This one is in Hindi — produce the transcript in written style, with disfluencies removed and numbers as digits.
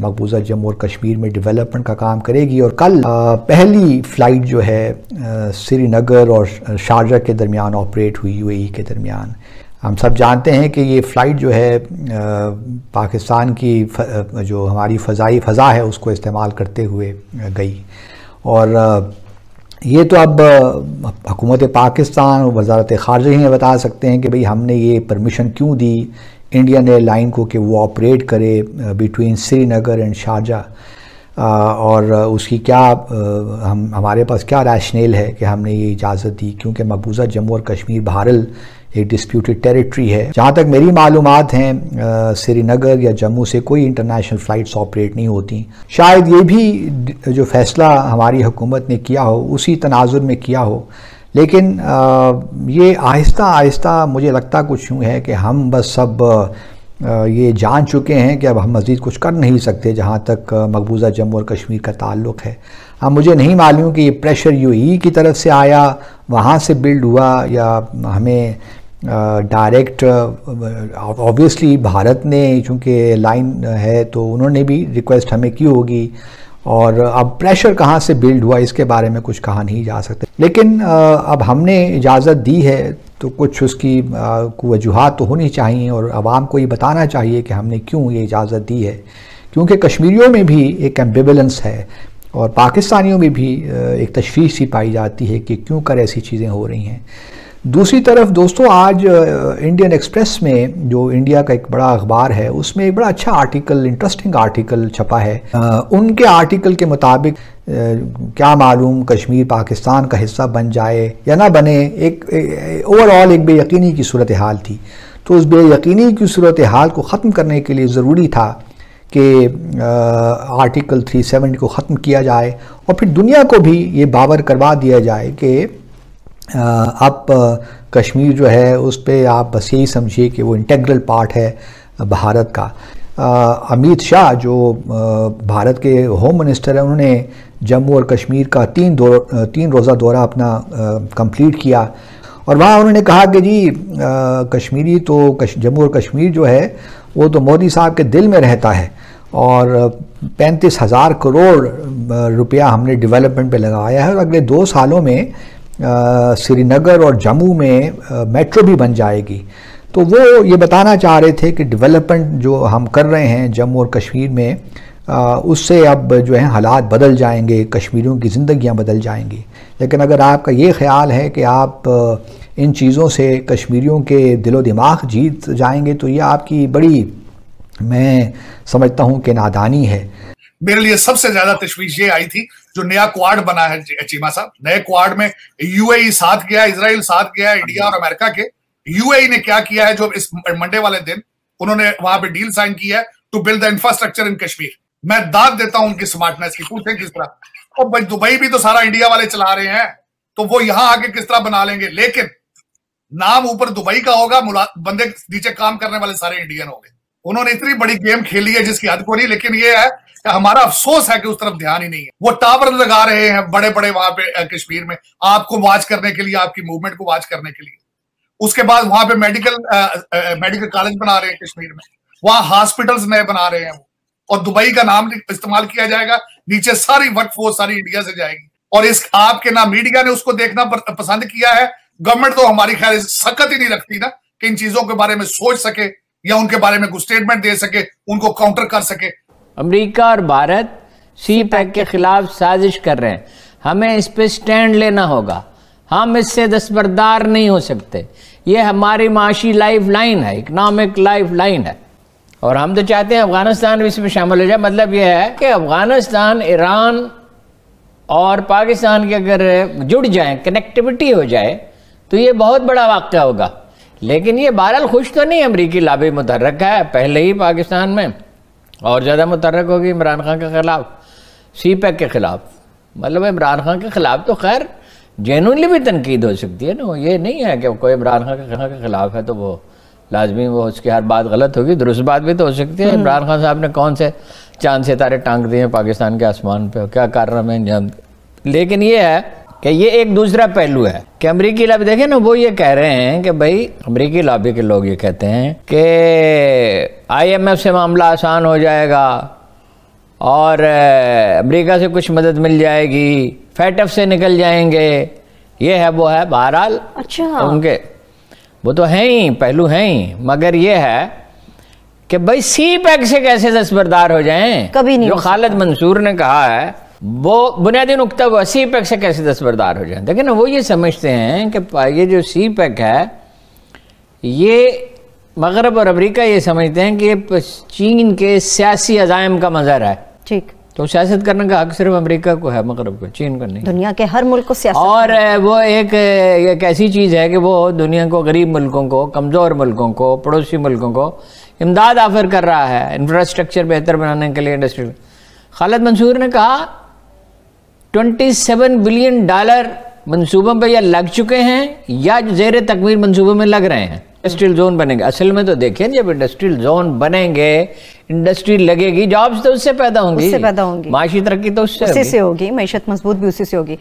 मकबूजा जम्मू और कश्मीर में डेवलपमेंट का काम करेगी। और कल पहली फ़्लाइट जो है श्रीनगर और शारजा के दरमियान ऑपरेट हुई, यूएई के दरमियान। हम सब जानते हैं कि ये फ़्लाइट जो है पाकिस्तान की जो हमारी फ़ज़ा है उसको इस्तेमाल करते हुए गई। और ये तो अब हुकूमत पाकिस्तान और वज़ारत ख़ारिजा ही बता सकते हैं कि भाई हमने ये परमिशन क्यों दी इंडियन एयरलाइन को कि वो ऑपरेट करे बिटवीन श्रीनगर एंड शारजा, और उसकी क्या हमारे पास क्या रैशनल है कि हमने ये इजाज़त दी, क्योंकि मकबूजा जम्मू और कश्मीर बहरहाल एक डिस्प्यूटेड टेरिटरी है। जहाँ तक मेरी मालूमात हैं श्रीनगर या जम्मू से कोई इंटरनेशनल फ़्लाइट्स ऑपरेट नहीं होती। शायद ये भी जो फ़ैसला हमारी हुकूमत ने किया हो उसी तनाजुर में किया हो, लेकिन ये आहिस्ता आहिस्ता मुझे लगता कुछ यूँ है कि हम बस सब ये जान चुके हैं कि अब हम मज़ीद कुछ कर नहीं सकते जहाँ तक मकबूजा जम्मू और कश्मीर का ताल्लुक़ है। अब मुझे नहीं मालूम कि ये प्रेशर यूएई की तरफ से आया, वहाँ से बिल्ड हुआ, या हमें डायरेक्ट ऑब्वियसली भारत ने चूँकि लाइन है तो उन्होंने भी रिक्वेस्ट हमें की होगी, और अब प्रेशर कहाँ से बिल्ड हुआ इसके बारे में कुछ कहा नहीं जा सकते। लेकिन अब हमने इजाज़त दी है तो कुछ उसकी वजूहात तो होनी चाहिए, और आवाम को ये बताना चाहिए कि हमने क्यों ये इजाज़त दी है, क्योंकि कश्मीरियों में भी एक एम्बिवलेंस है और पाकिस्तानियों में भी एक तशवीश सी पाई जाती है कि क्यों कर ऐसी चीज़ें हो रही हैं। दूसरी तरफ दोस्तों, आज इंडियन एक्सप्रेस में जो इंडिया का एक बड़ा अखबार है उसमें एक बड़ा अच्छा आर्टिकल, इंटरेस्टिंग आर्टिकल छपा है। उनके आर्टिकल के मुताबिक क्या मालूम कश्मीर पाकिस्तान का हिस्सा बन जाए या ना बने, एक ओवरऑल एक बेयकीनी की सूरत हाल थी। तो उस बेयकीनी की सूरत हाल को ख़त्म करने के लिए ज़रूरी था कि आर्टिकल 370 को ख़त्म किया जाए और फिर दुनिया को भी ये बावर करवा दिया जाए कि अब कश्मीर जो है उस पर आप बस यही समझिए कि वो इंटेग्रल पार्ट है भारत का। अमित शाह जो भारत के होम मिनिस्टर हैं, उन्होंने जम्मू और कश्मीर का 3 रोज़ा दौरा अपना कंप्लीट किया, और वहाँ उन्होंने कहा कि जी कश्मीरी तो जम्मू और कश्मीर जो है वो तो मोदी साहब के दिल में रहता है, और 35,000 करोड़ रुपया हमने डेवलपमेंट पे लगाया है, और अगले 2 सालों में श्रीनगर और जम्मू में मेट्रो भी बन जाएगी। तो वो ये बताना चाह रहे थे कि डेवलपमेंट जो हम कर रहे हैं जम्मू और कश्मीर में, उससे अब जो है हालात बदल जाएंगे, कश्मीरियों की ज़िंदगियां बदल जाएंगी। लेकिन अगर आपका ये ख्याल है कि आप इन चीज़ों से कश्मीरियों के दिलो दिमाग जीत जाएंगे तो ये आपकी बड़ी, मैं समझता हूँ कि नादानी है। मेरे लिए सबसे ज्यादा तशवीश ये आई थी जो नया क्वाड बना है चीमा साहब। नए क्वाड में यूएई साथ गया, इजराइल साथ गया, इंडिया और अमेरिका के। यूएई ने क्या किया है, जो इस मंडे वाले दिन उन्होंने वहां पे डील साइन की है to build the infrastructure in Kashmir. मैं दाद देता हूं उनकी स्मार्टनेस की, पूछें किस तरह। और भाई दुबई भी तो सारा इंडिया वाले चला रहे हैं, तो वो यहां आके किस तरह बना लेंगे। लेकिन नाम ऊपर दुबई का होगा, बंदे नीचे काम करने वाले सारे इंडियन होंगे। उन्होंने इतनी बड़ी गेम खेली है जिसकी हद को नहीं। लेकिन ये है कि हमारा अफसोस है कि उस तरफ ध्यान ही नहीं है। वो टावर लगा रहे हैं बड़े बड़े वहां पे कश्मीर में, आपको वॉच करने के लिए, आपकी मूवमेंट को वॉच करने के लिए। उसके बाद वहां पे मेडिकल कॉलेज बना रहे हैं कश्मीर में, वहां हॉस्पिटल्स नए बना रहे हैं, और दुबई का नाम इस्तेमाल किया जाएगा। नीचे सारी वर्कफोर्स सारी इंडिया से जाएगी, और इस आपके ना मीडिया ने उसको देखना पसंद किया है। गवर्नमेंट तो हमारी ख्याल सख्त ही नहीं रखती ना कि इन चीजों के बारे में सोच सके या उनके बारे में कुछ स्टेटमेंट दे सके, उनको काउंटर कर सके। अमेरिका और भारत सी पैक के खिलाफ साजिश कर रहे हैं, हमें इस पे स्टैंड लेना होगा। हम इससे दस्तबरदार नहीं हो सकते। ये हमारी माशी लाइफ लाइन है, इकनॉमिक लाइफ लाइन है, और हम तो चाहते हैं अफगानिस्तान भी इसमें शामिल हो जाए। मतलब यह है कि अफगानिस्तान, ईरान और पाकिस्तान के अगर जुड़ जाएं, कनेक्टिविटी हो जाए, तो ये बहुत बड़ा वाक़या होगा। लेकिन ये बहरहाल खुश तो नहीं, अमरीकी लाबी मुतहर्रक है पहले ही पाकिस्तान में, और ज़्यादा मुतहर्रक होगी इमरान खान के ख़िलाफ़, सी पैक के ख़िलाफ़। मतलब इमरान खान के ख़िलाफ़ तो खैर जेनुइनली भी तनकीद हो सकती है ना। ये नहीं है कि कोई इमरान खान के ख़िलाफ़ है तो वो लाजमी वो उसकी हर बात गलत होगी, दुरुस्त बात भी तो हो सकती है। इमरान खान साहब ने कौन से चांद सितारे टांग दिए पाकिस्तान के आसमान पे, क्या कारनामे में अंजाम। लेकिन ये है कि ये एक दूसरा पहलू है कि अमरीकी लॉबी, देखें ना, वो ये कह रहे हैं कि भाई अमरीकी लॉबी के लोग ये कहते हैं कि IMF से मामला आसान हो जाएगा और अमेरिका से कुछ मदद मिल जाएगी, फैटफ से निकल जाएंगे, ये है वो है। बहरहाल अच्छा, उनके वो तो हैं ही, पहलू हैं ही, मगर ये है कि भाई सी पैक से कैसे दस्तबरदार हो जाएं? कभी नहीं। जो खालिद मंसूर ने कहा है वो बुनियादी नुक्ता हुआ, सी पैक से कैसे दस्तबरदार हो जाएं। देखिए ना, वो ये समझते हैं कि ये जो सी पैक है, ये मगरब और अमेरिका ये समझते हैं कि ये चीन के सियासी अज़ाइम का मज़हर है। ठीक, तो सियासत करने का हक सिर्फ अमेरिका को है, मगरब को, चीन को नहीं। दुनिया के हर मुल्क को सियासत, और वो एक ऐसी चीज़ है कि वो दुनिया को, गरीब मुल्कों को, कमज़ोर मुल्कों को, पड़ोसी मुल्कों को इमदाद ऑफर कर रहा है इंफ्रास्ट्रक्चर बेहतर बनाने के लिए, इंडस्ट्री। खालिद मंसूर ने कहा 27 बिलियन डॉलर मंसूबों पर या लग चुके हैं या जेर तकमील मंसूबों में लग रहे हैं। इंडस्ट्रियल जोन बनेंगे। असल में तो देखिए, जब इंडस्ट्रियल जोन बनेंगे, इंडस्ट्री लगेगी, जॉब्स तो उससे पैदा होंगी, माशी तरक्की तो उससे होगी, मईशत मजबूत भी उसी से होगी।